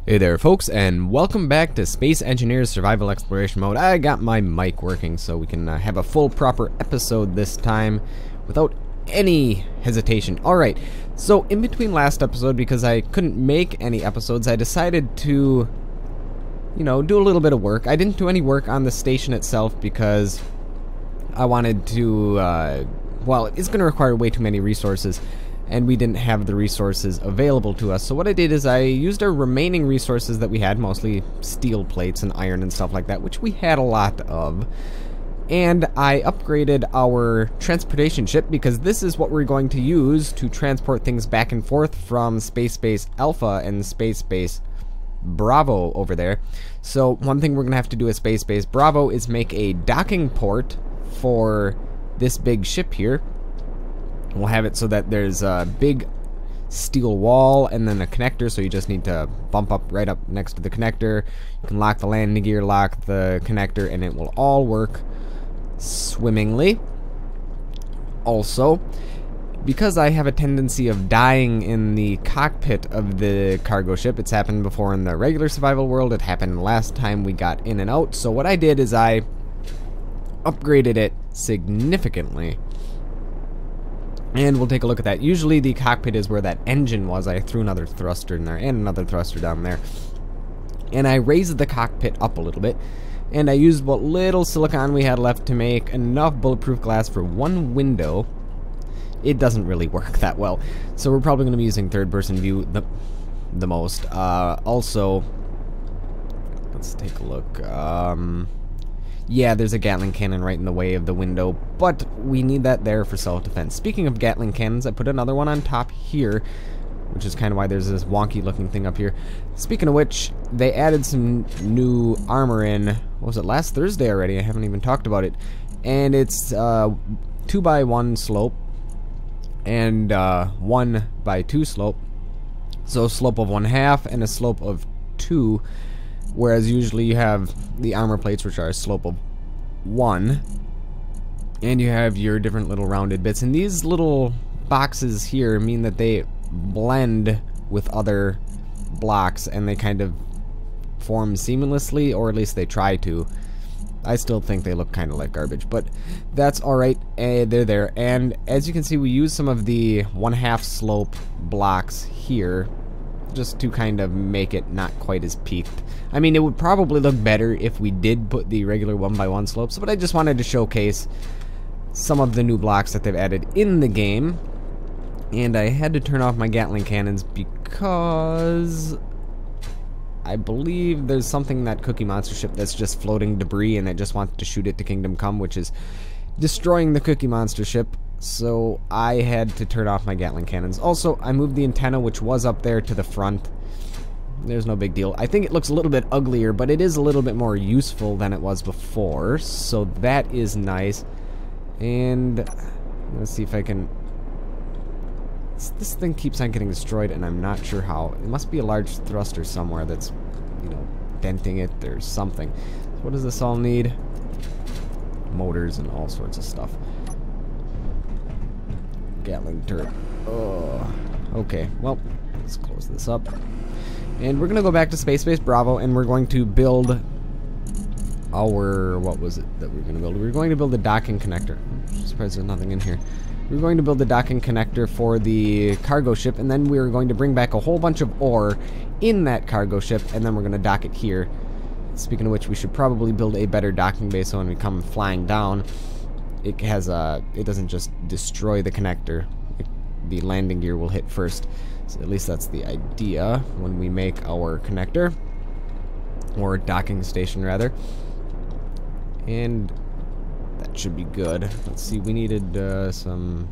Hey there folks, and welcome back to Space Engineers Survival Exploration Mode. I got my mic working so we can have a full proper episode this time without any hesitation. Alright, so in between last episode, because I couldn't make any episodes, I decided to, do a little bit of work. I didn't do any work on the station itself because I wanted to, well, it's going to require way too many resources, and we didn't have the resources available to us. So what I did is I used our remaining resources that we had, mostly steel plates and iron and stuff like that, which we had a lot of, and I upgraded our transportation ship because this is what we're going to use to transport things back and forth from Space Base Alpha and Space Base Bravo over there. So one thing we're going to have to do at Space Base Bravo is make a docking port for this big ship here. We'll have it so that there's a big steel wall and then a connector, so you just need to bump up right up next to the connector. You can lock the landing gear, lock the connector, and it will all work swimmingly. Also, because I have a tendency of dying in the cockpit of the cargo ship, it's happened before in the regular survival world, it happened last time we got in and out, so what I did is I upgraded it significantly. And we'll take a look at that. Usually the cockpit is where that engine was. I threw another thruster in there and another thruster down there. And I raised the cockpit up a little bit. And I used what little silicon we had left to make enough bulletproof glass for one window. It doesn't really work that well. So we're probably going to be using third-person view the most. Also, let's take a look. Yeah, there's a Gatling cannon right in the way of the window, but we need that there for self-defense. Speaking of Gatling cannons, I put another one on top here, which is kind of why there's this wonky looking thing up here. Speaking of which, they added some new armor in, what was it, last Thursday already? I haven't even talked about it. And it's 2x1 slope and 1x2 slope. So a slope of 1/2 and a slope of 2. Whereas usually you have the armor plates, which are a slope of 1, and you have your different little rounded bits. And these little boxes here mean that they blend with other blocks, and they kind of form seamlessly, or at least they try to. I still think they look kind of like garbage, but that's alright. They're there. And as you can see, we use some of the 1/2 slope blocks here, just to kind of make it not quite as peaked. I mean, it would probably look better if we did put the regular 1x1 slopes, but I just wanted to showcase some of the new blocks that they've added in the game. And I had to turn off my Gatling cannons because I believe there's something in that Cookie Monster ship that's just floating debris, and it just wants to shoot it to Kingdom Come, which is destroying the Cookie Monster ship. So I had to turn off my Gatling cannons. Also, I moved the antenna, which was up there, to the front. There's no big deal. I think it looks a little bit uglier, but it is a little bit more useful than it was before, so that is nice. And let's see if I can... This thing keeps on getting destroyed, and I'm not sure how. It must be a large thruster somewhere that's, denting it or something. So what does this all need? Motors and all sorts of stuff. Gatling turret. Oh, okay. Well, let's close this up. And we're going to go back to Space Base Bravo, and we're going to build our... What was it that we were going to build? We were going to build a docking connector. I'm surprised there's nothing in here. We were going to build a docking connector for the cargo ship, and then we were going to bring back a whole bunch of ore in that cargo ship, and then we're going to dock it here. Speaking of which, we should probably build a better docking bay so when we come flying down, it has a... It doesn't just destroy the connector. The landing gear will hit first. So at least that's the idea when we make our connector. Or docking station, rather. And that should be good. Let's see, we needed some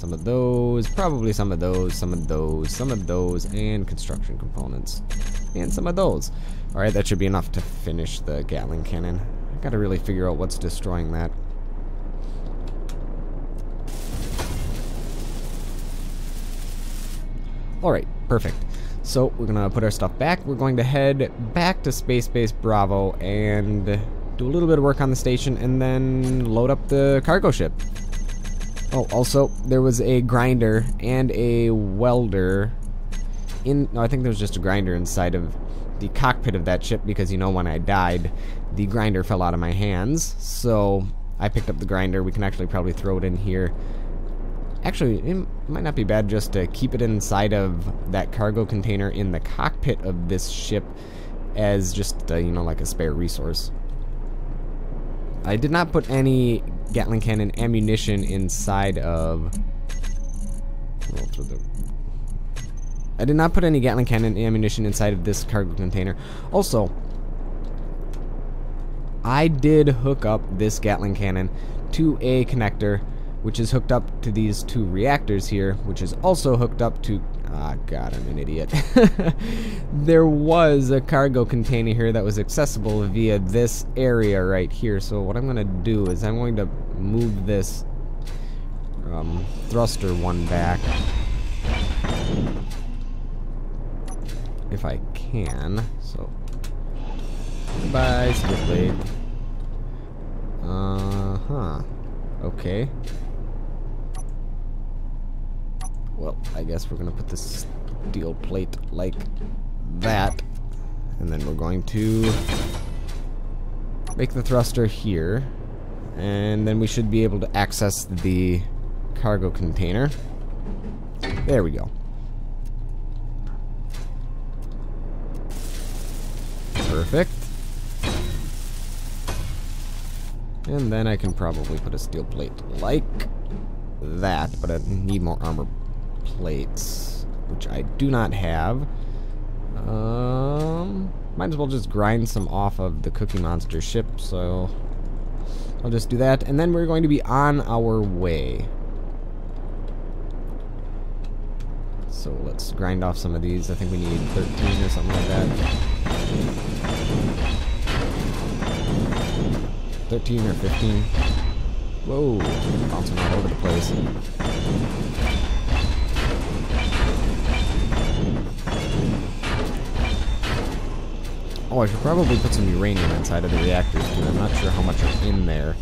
of those. Probably some of those, some of those, some of those, and construction components. And some of those. Alright, that should be enough to finish the Gatling cannon. I gotta really figure out what's destroying that. Alright, perfect. So, we're gonna put our stuff back. We're going to head back to Space Base Bravo and do a little bit of work on the station and then load up the cargo ship. Oh, also, there was a grinder and a welder in... No, I think there was just a grinder inside of the cockpit of that ship because, you know, when I died, the grinder fell out of my hands. So I picked up the grinder. We can actually probably throw it in here. Actually, it might not be bad just to keep it inside of that cargo container in the cockpit of this ship as just, you know, like a spare resource. I did not put any Gatling cannon ammunition inside of... I did not put any Gatling cannon ammunition inside of this cargo container. Also, I did hook up this Gatling cannon to a connector, which is hooked up to these two reactors here, which is also hooked up to... Ah, God, I'm an idiot. There was a cargo container here that was accessible via this area right here. So what I'm going to do is I'm going to move this thruster one back. If I can. So, goodbye, steel plate. Okay. Well, I guess we're gonna put this steel plate like that. And then we're going to make the thruster here. And then we should be able to access the cargo container. There we go. Perfect. And then I can probably put a steel plate like that, but I need more armor plates, which I do not have. Might as well just grind some off of the Cookie Monster ship, so I'll just do that, and then we're going to be on our way. So let's grind off some of these. I think we need 13 or something like that. 13 or 15. Whoa, bouncing all over the place. Oh, I should probably put some uranium inside of the reactors too. I'm not sure how much is in there.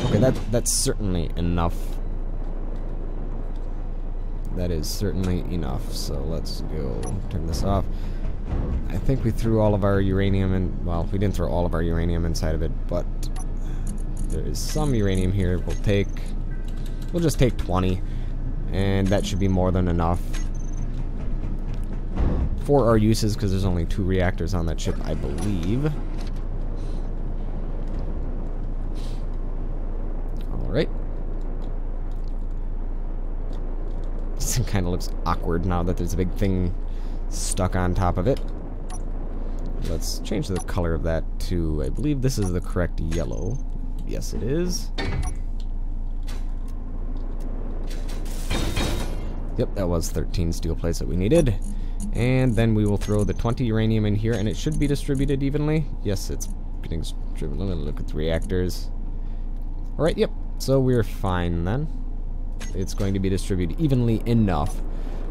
Okay, that's certainly enough. That is certainly enough. So let's go turn this off. I think we threw all of our uranium in. Well, we didn't throw all of our uranium inside of it, but there is some uranium here. We'll just take 20, and that should be more than enough for our uses, because there's only 2 reactors on that ship, I believe. Alright. This thing kind of looks awkward now that there's a big thing stuck on top of it. Let's change the color of that to, I believe this is the correct yellow. Yes, it is. Yep, that was 13 steel plates that we needed. And then we will throw the 20 uranium in here, and it should be distributed evenly. Yes, it's getting distributed. Let me look at the reactors. Alright, yep. So we're fine then. It's going to be distributed evenly enough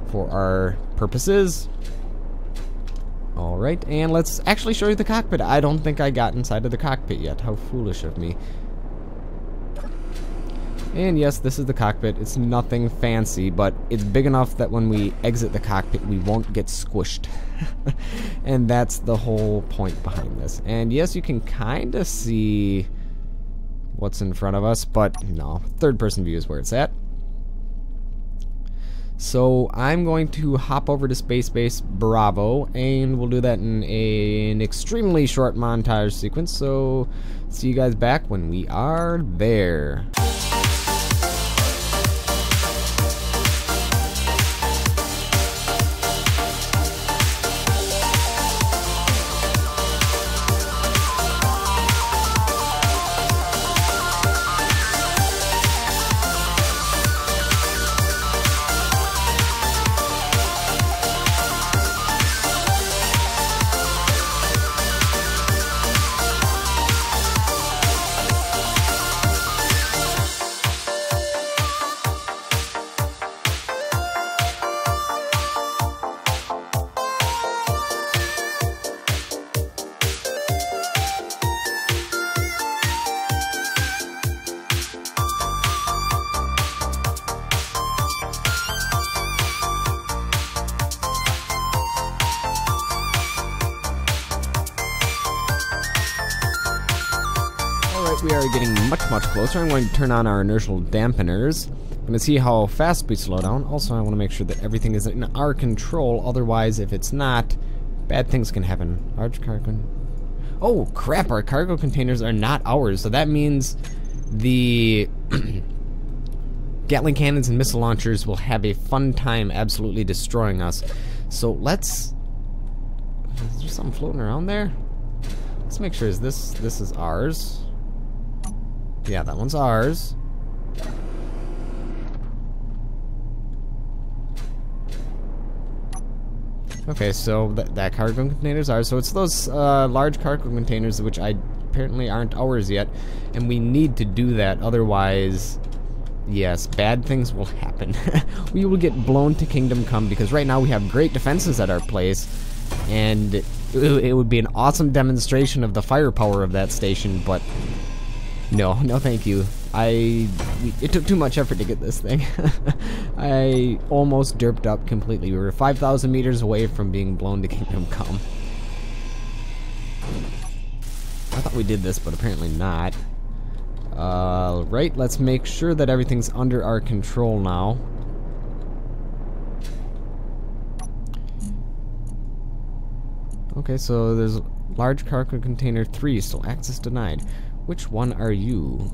for our purposes. Alright, and let's actually show you the cockpit. I don't think I got inside of the cockpit yet. How foolish of me. And yes, this is the cockpit. It's nothing fancy, but it's big enough that when we exit the cockpit, we won't get squished. And that's the whole point behind this. And yes, you can kind of see what's in front of us, but no, third-person view is where it's at. So I'm going to hop over to Space Base Bravo, and we'll do that in an extremely short montage sequence. So see you guys back when we are there. Alright, we are getting much closer. I'm going to turn on our inertial dampeners. I'm going to see how fast we slow down. Also, I want to make sure that everything is in our control. Otherwise, if it's not, bad things can happen. Large cargo... Oh, crap, our cargo containers are not ours. So that means the Gatling cannons and missile launchers will have a fun time absolutely destroying us. So let's... Is there something floating around there? Let's make sure this is ours. Yeah, that one's ours. Okay, so that cargo container's ours. So it's those large cargo containers which apparently aren't ours yet, and we need to do that. Otherwise, yes, bad things will happen. We will get blown to Kingdom Come because right now we have great defenses at our place, and it would be an awesome demonstration of the firepower of that station. But no, thank you. It took too much effort to get this thing. I almost derped up completely. We were 5,000 meters away from being blown to Kingdom Come. I thought we did this, but apparently not. Right, let's make sure that everything's under our control now. Okay, so there's large cargo container 3, so access denied. Which one are you?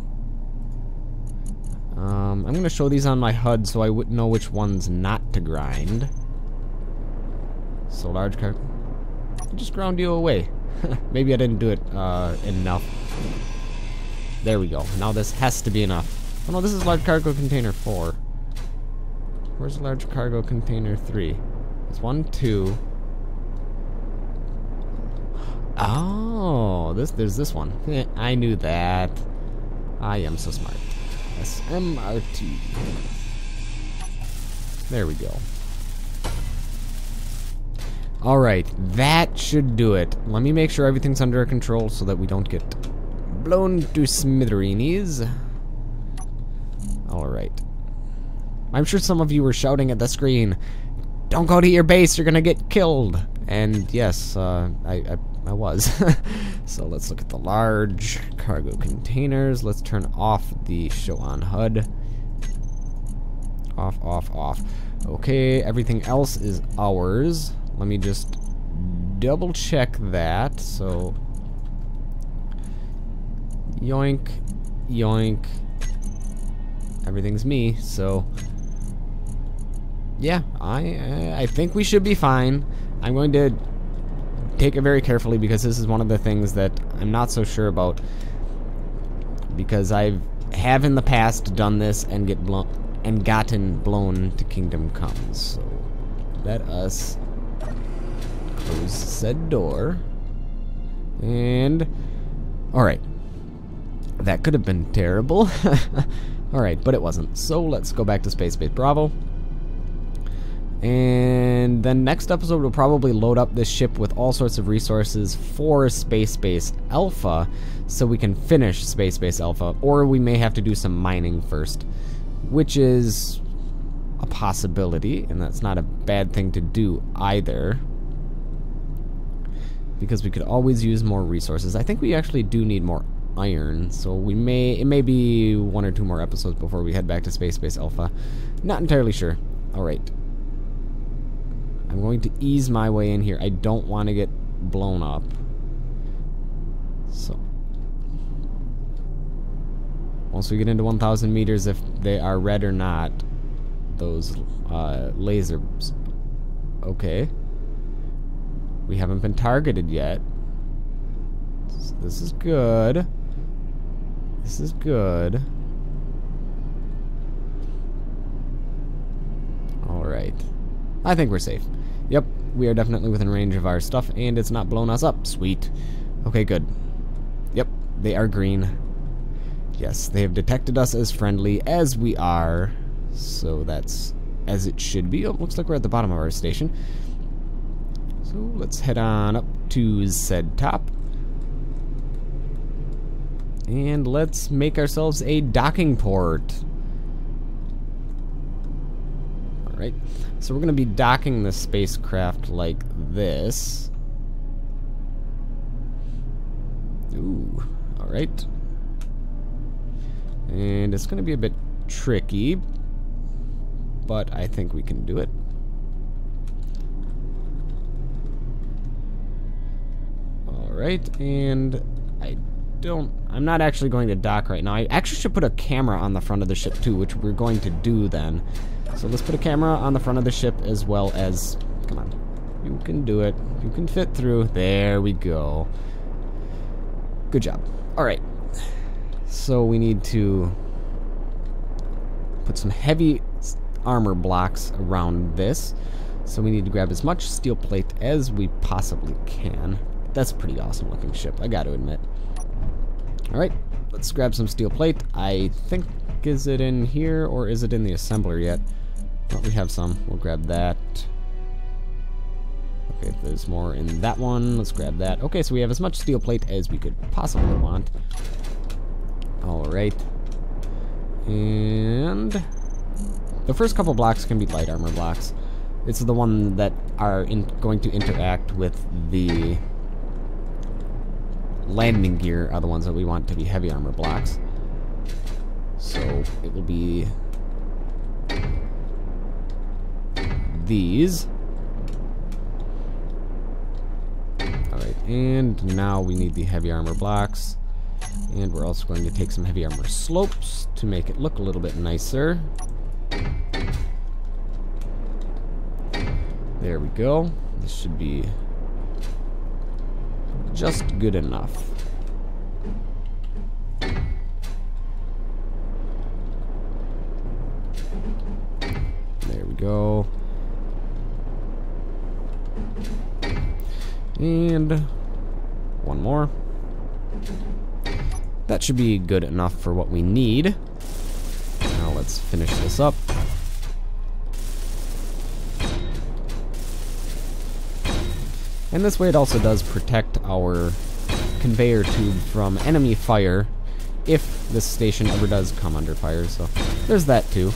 I'm going to show these on my HUD so I wouldn't know which ones not to grind. So large cargo... I just ground you away. Maybe I didn't do it enough. There we go. Now this has to be enough. Oh no, this is large cargo container 4. Where's large cargo container 3? It's 1, 2... Oh, there's this one. I knew that. I am so smart. SMRT. There we go. Alright, that should do it. Let me make sure everything's under control so that we don't get blown to smithereens. Alright. I'm sure some of you were shouting at the screen, "Don't go to your base, you're gonna get killed." And yes, I was. So let's look at the large cargo containers. Let's turn off the show on HUD. Off. Okay, everything else is ours. Let me just double check that. So, yoink, yoink. Everything's me, so yeah, I think we should be fine. I'm going to take it very carefully because this is one of the things that I'm not so sure about, because I have in the past done this and gotten blown to Kingdom Come. So let us close said door. And alright, that could have been terrible. Alright, but it wasn't. So let's go back to Space Base Bravo. And then next episode we'll probably load up this ship with all sorts of resources for Space Base Alpha so we can finish Space Base Alpha, or we may have to do some mining first, which is a possibility, and that's not a bad thing to do either, because we could always use more resources. I think we actually do need more iron, so it may be 1 or 2 more episodes before we head back to Space Base Alpha. Not entirely sure. Alright. I'm going to ease my way in here. I don't want to get blown up. So, once we get into 1,000 meters, if they are red or not, those lasers. Okay. We haven't been targeted yet. So this is good. This is good. Alright. I think we're safe. Yep, we are definitely within range of our stuff, and it's not blown us up. Sweet. Okay, good. Yep, they are green. Yes, they have detected us as friendly as we are, so that's as it should be. Oh, looks like we're at the bottom of our station. So let's head on up to said top. And let's make ourselves a docking port. Alright, so we're going to be docking the spacecraft like this. Ooh, alright. And it's going to be a bit tricky, but I think we can do it. Alright, and I'm not actually going to dock right now. I actually should put a camera on the front of the ship too, which we're going to do then. So let's put a camera on the front of the ship as well as, come on, you can do it. You can fit through. There we go. Good job. Alright, so we need to put some heavy armor blocks around this. So we need to grab as much steel plate as we possibly can. That's a pretty awesome looking ship, I gotta admit. Alright, let's grab some steel plate. I think, is it in here or is it in the assembler yet? Oh, we have some. We'll grab that. Okay, there's more in that one. Let's grab that. Okay, so we have as much steel plate as we could possibly want. Alright. And the first couple blocks can be light armor blocks. It's the one that are going to interact with the landing gear are the ones that we want to be heavy armor blocks. So it will be these. Alright, and now we need the heavy armor blocks. And we're also going to take some heavy armor slopes to make it look a little bit nicer. There we go. This should be just good enough. There we go. And one more. That should be good enough for what we need. Now let's finish this up. And this way it also does protect our conveyor tube from enemy fire if this station ever does come under fire. So there's that too.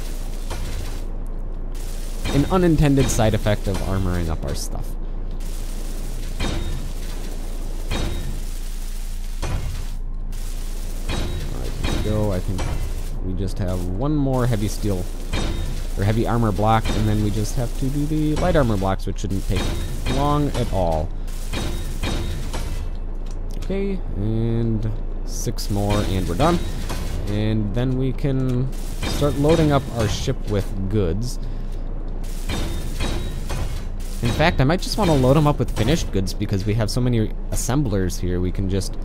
An unintended side effect of armoring up our stuff. Alright, here we go. I think we just have one more heavy steel or heavy armor block, and then we just have to do the light armor blocks, which shouldn't take long at all. Okay, and 6 more, and we're done. And then we can start loading up our ship with goods. In fact, I might just want to load them up with finished goods because we have so many assemblers here. We can just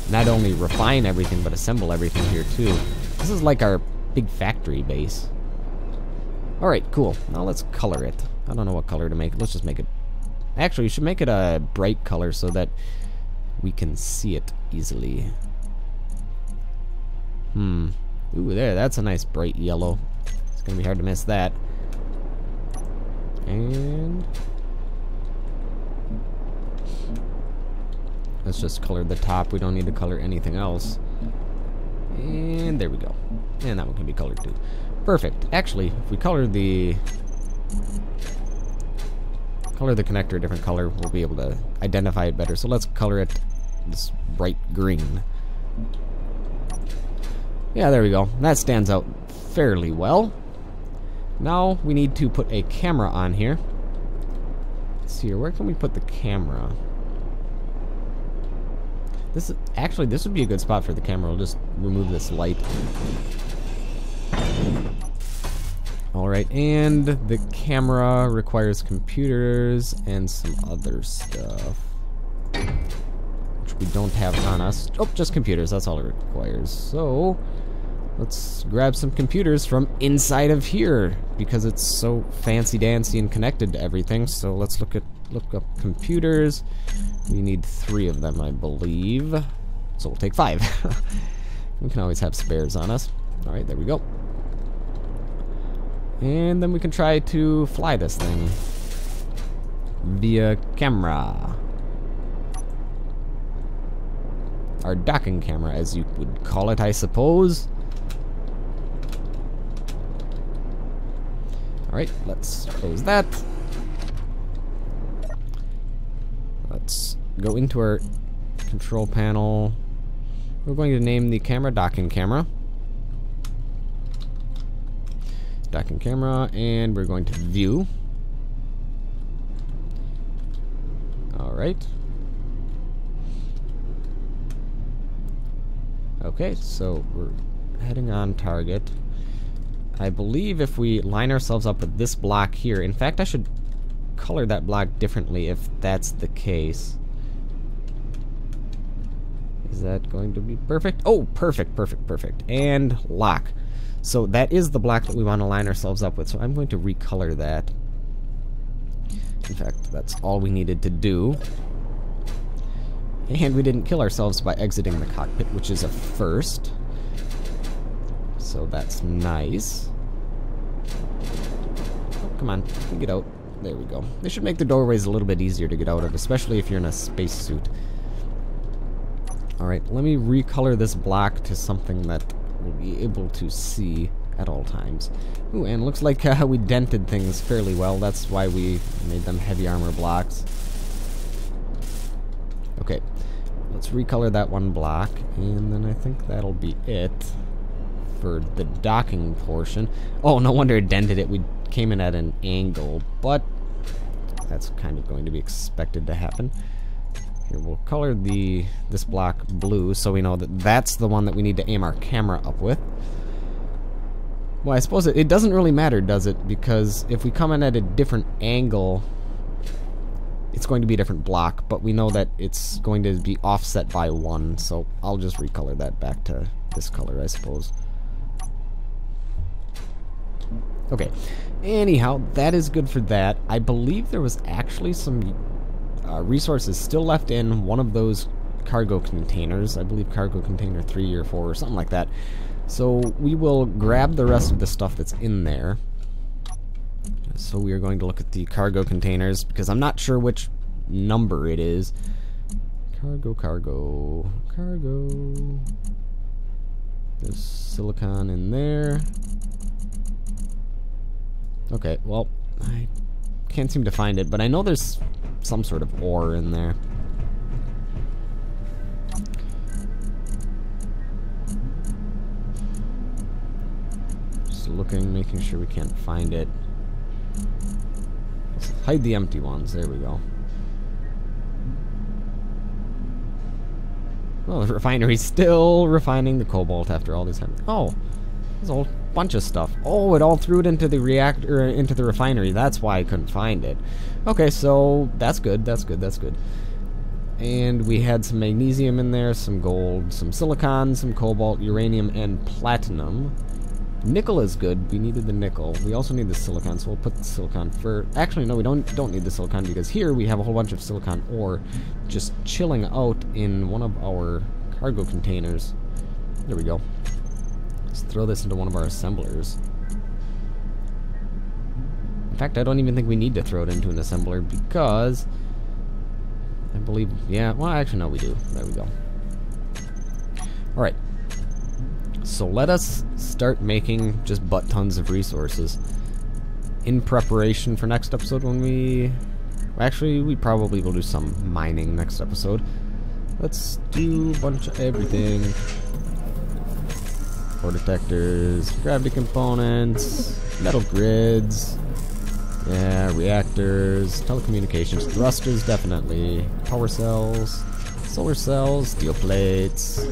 not only refine everything, but assemble everything here too. This is like our big factory base. Alright, cool. Now let's color it. I don't know what color to make. Let's just make it... Actually, you should make it a bright color so that we can see it easily. Ooh, there. That's a nice bright yellow. It's going to be hard to miss that. And... let's just color the top. We don't need to color anything else. And there we go. And that one can be colored too. Perfect. Actually, if we color the connector a different color, we'll be able to identify it better. So let's color it this bright green. Yeah, there we go. That stands out fairly well. Now we need to put a camera on here. Let's see here. Where can we put the camera? This would be a good spot for the camera. We'll just remove this light. Alright, and the camera requires computers and some other stuff, which we don't have on us. Oh, just computers, that's all it requires. So, let's grab some computers from inside of here, because it's so fancy-dancy and connected to everything. So let's look up computers. We need 3 of them, I believe. So we'll take 5. We can always have spares on us. Alright, there we go. And then we can try to fly this thing via camera. Our docking camera, as you would call it, I suppose. Alright, let's close that. Let's go into our control panel. We're going to name the camera docking camera. Docking camera, and we're going to view. Alright. Okay, so we're heading on target. I believe if we line ourselves up with this block here, in fact I should color that block differently if that's the case. Is that going to be perfect? Oh, perfect, perfect, perfect. And lock. So that is the block that we want to line ourselves up with, so I'm going to recolor that. In fact, that's all we needed to do. And we didn't kill ourselves by exiting the cockpit, which is a first. So that's nice. Oh, come on, get out. There we go. They should make the doorways a little bit easier to get out of, especially if you're in a spacesuit. Alright, let me recolor this block to something that we'll be able to see at all times. Ooh, and looks like we dented things fairly well. That's why we made them heavy armor blocks. Okay, let's recolor that one block, and then I think that'll be it for the docking portion. Oh, no wonder it dented it. We came in at an angle, but that's kind of going to be expected to happen. Here, we'll color this block blue so we know that that's the one that we need to aim our camera up with. Well, I suppose it doesn't really matter, does it? Because if we come in at a different angle, it's going to be a different block, but we know that it's going to be offset by 1, so I'll just recolor that back to this color, I suppose. Okay, anyhow, that is good for that. I believe there was actually some resources still left in one of those cargo containers. I believe cargo container 3 or 4 or something like that. So we will grab the rest of the stuff that's in there. So we are going to look at the cargo containers because I'm not sure which number it is. Cargo. There's silicon in there. Okay, well, I can't seem to find it, but I know there's some sort of ore in there. Just looking, making sure we can't find it. Let's hide the empty ones. There we go. Well, the refinery's still refining the cobalt after all this time. Oh, there's a whole bunch of stuff. Oh, it all threw it into the reactor, into the refinery. That's why I couldn't find it. Okay, so that's good. That's good. That's good. And we had some magnesium in there, some gold, some silicon, some cobalt, uranium, and platinum. Nickel is good. We needed the nickel. We also need the silicon, so we'll put the silicon for... Actually, no, we don't need the silicon because here we have a whole bunch of silicon ore just chilling out in one of our cargo containers. There we go. Let's throw this into one of our assemblers. In fact, I don't even think we need to throw it into an assembler because I believe... Yeah, well, actually, no, we do. There we go. Alright. So let us start making just butt tons of resources in preparation for next episode when we... Actually, we probably will do some mining next episode. Let's do a bunch of everything. Core detectors, gravity components, metal grids, yeah, reactors, telecommunications, thrusters definitely, power cells, solar cells, steel plates.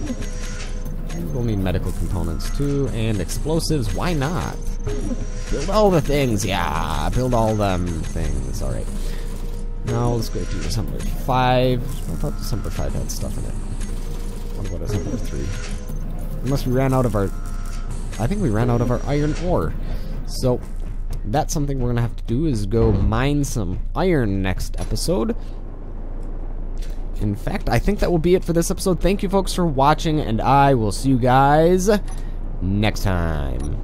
We'll need medical components too, and explosives, why not? Build all the things, yeah, build all them things, alright. Now let's go to assembler 5. I thought assembler 5 had stuff in it. What about assembler 3? Unless we ran out of our... I think we ran out of our iron ore. So, that's something we're going to have to do is go mine some iron next episode. In fact, I think that will be it for this episode. Thank you folks for watching, and I will see you guys next time.